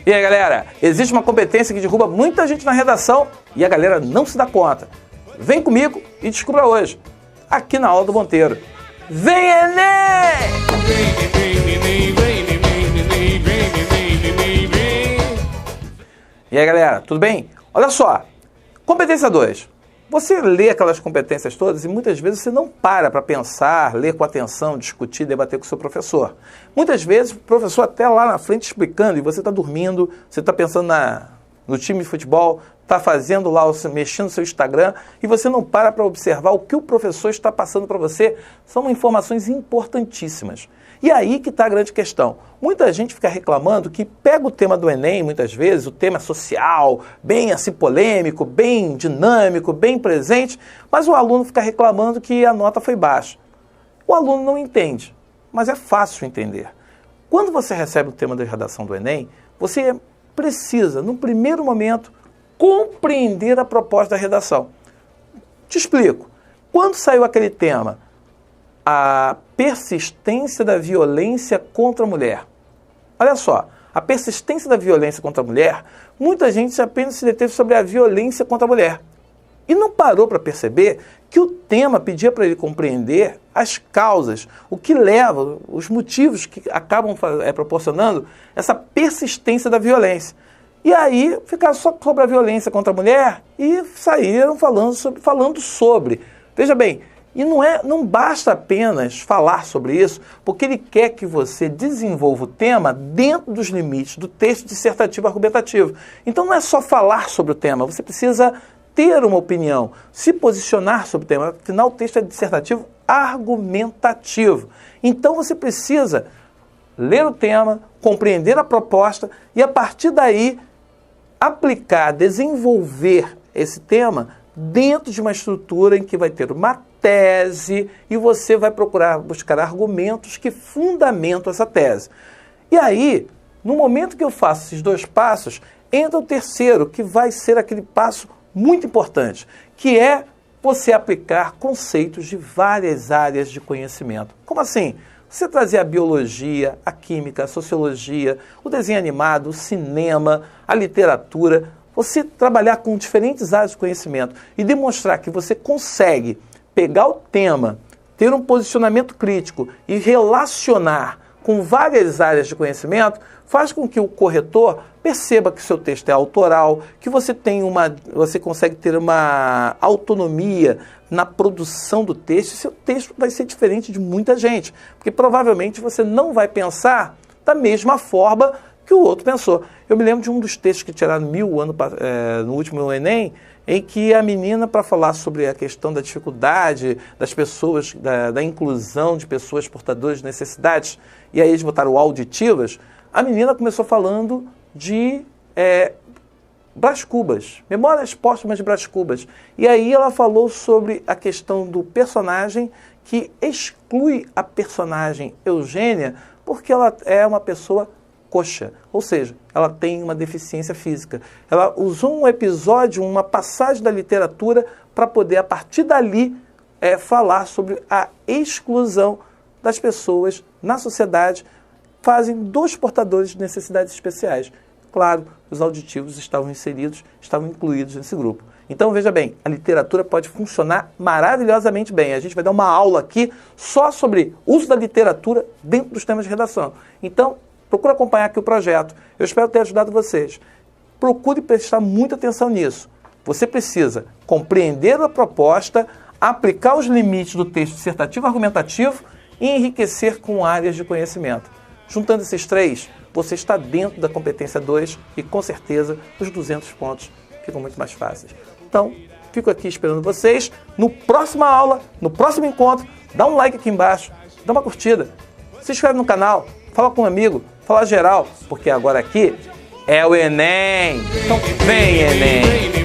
E aí, galera, existe uma competência que derruba muita gente na redação e a galera não se dá conta. Vem comigo e descubra hoje, aqui na aula do Monteiro. Vem, Enem! E aí, galera, tudo bem? Olha só, competência 2. Você lê aquelas competências todas e muitas vezes você não para pensar, ler com atenção, discutir, debater com o seu professor. Muitas vezes o professor até lá na frente explicando e você está dormindo, você está pensando no time de futebol, está fazendo lá, mexendo no seu Instagram e você não para observar o que o professor está passando para você. São informações importantíssimas. E aí que está a grande questão. Muita gente fica reclamando que pega o tema do Enem, muitas vezes, o tema social, bem assim polêmico, bem dinâmico, bem presente, mas o aluno fica reclamando que a nota foi baixa. O aluno não entende, mas é fácil entender. Quando você recebe o tema da redação do Enem, você precisa, no primeiro momento, compreender a proposta da redação. Te explico. Quando saiu aquele tema, a persistência da violência contra a mulher. Olha só, a persistência da violência contra a mulher, muita gente apenas se deteve sobre a violência contra a mulher. E não parou para perceber que o tema pedia para ele compreender as causas, o que leva, os motivos que acabam proporcionando essa persistência da violência. E aí ficaram só sobre a violência contra a mulher e saíram falando sobre. Veja bem, e não basta apenas falar sobre isso, porque ele quer que você desenvolva o tema dentro dos limites do texto dissertativo argumentativo. Então não é só falar sobre o tema, você precisa ter uma opinião, se posicionar sobre o tema. Afinal, o texto é dissertativo argumentativo. Então você precisa ler o tema, compreender a proposta e, a partir daí, aplicar, desenvolver esse tema dentro de uma estrutura em que vai ter uma tese e você vai buscar argumentos que fundamentam essa tese. E aí, no momento que eu faço esses dois passos, entra o terceiro, que vai ser aquele passo muito importante, que é você aplicar conceitos de várias áreas de conhecimento. Como assim? Você trazer a biologia, a química, a sociologia, o desenho animado, o cinema, a literatura, você trabalhar com diferentes áreas de conhecimento e demonstrar que você consegue pegar o tema, ter um posicionamento crítico e relacionar com várias áreas de conhecimento, faz com que o corretor perceba que o seu texto é autoral, que você consegue ter uma autonomia na produção do texto, e seu texto vai ser diferente de muita gente, porque provavelmente você não vai pensar da mesma forma que o outro pensou. Eu me lembro de um dos textos que tiraram no último Enem, em que a menina, para falar sobre a questão da dificuldade das pessoas, da inclusão de pessoas portadoras de necessidades, e aí eles botaram auditivas, a menina começou falando de Brás Cubas, Memórias Póstumas de Brás Cubas. E aí ela falou sobre a questão do personagem que exclui a personagem Eugênia porque ela é uma pessoa coxa, ou seja, ela tem uma deficiência física. Ela usou um episódio, uma passagem da literatura para poder, a partir dali, falar sobre a exclusão das pessoas na sociedade, fazem dos portadores de necessidades especiais. Claro, os auditivos estavam incluídos nesse grupo. Então, veja bem, a literatura pode funcionar maravilhosamente bem. A gente vai dar uma aula aqui só sobre uso da literatura dentro dos temas de redação. Então, procure acompanhar aqui o projeto. Eu espero ter ajudado vocês. Procure prestar muita atenção nisso. Você precisa compreender a proposta, aplicar os limites do texto dissertativo argumentativo e enriquecer com áreas de conhecimento. Juntando esses três, você está dentro da competência 2 e, com certeza, os 200 pontos ficam muito mais fáceis. Então, fico aqui esperando vocês. No próxima aula, no próximo encontro, dá um like aqui embaixo, dá uma curtida, se inscreve no canal, fala com um amigo, fala geral, porque agora aqui é o Enem. Então, vem, Enem!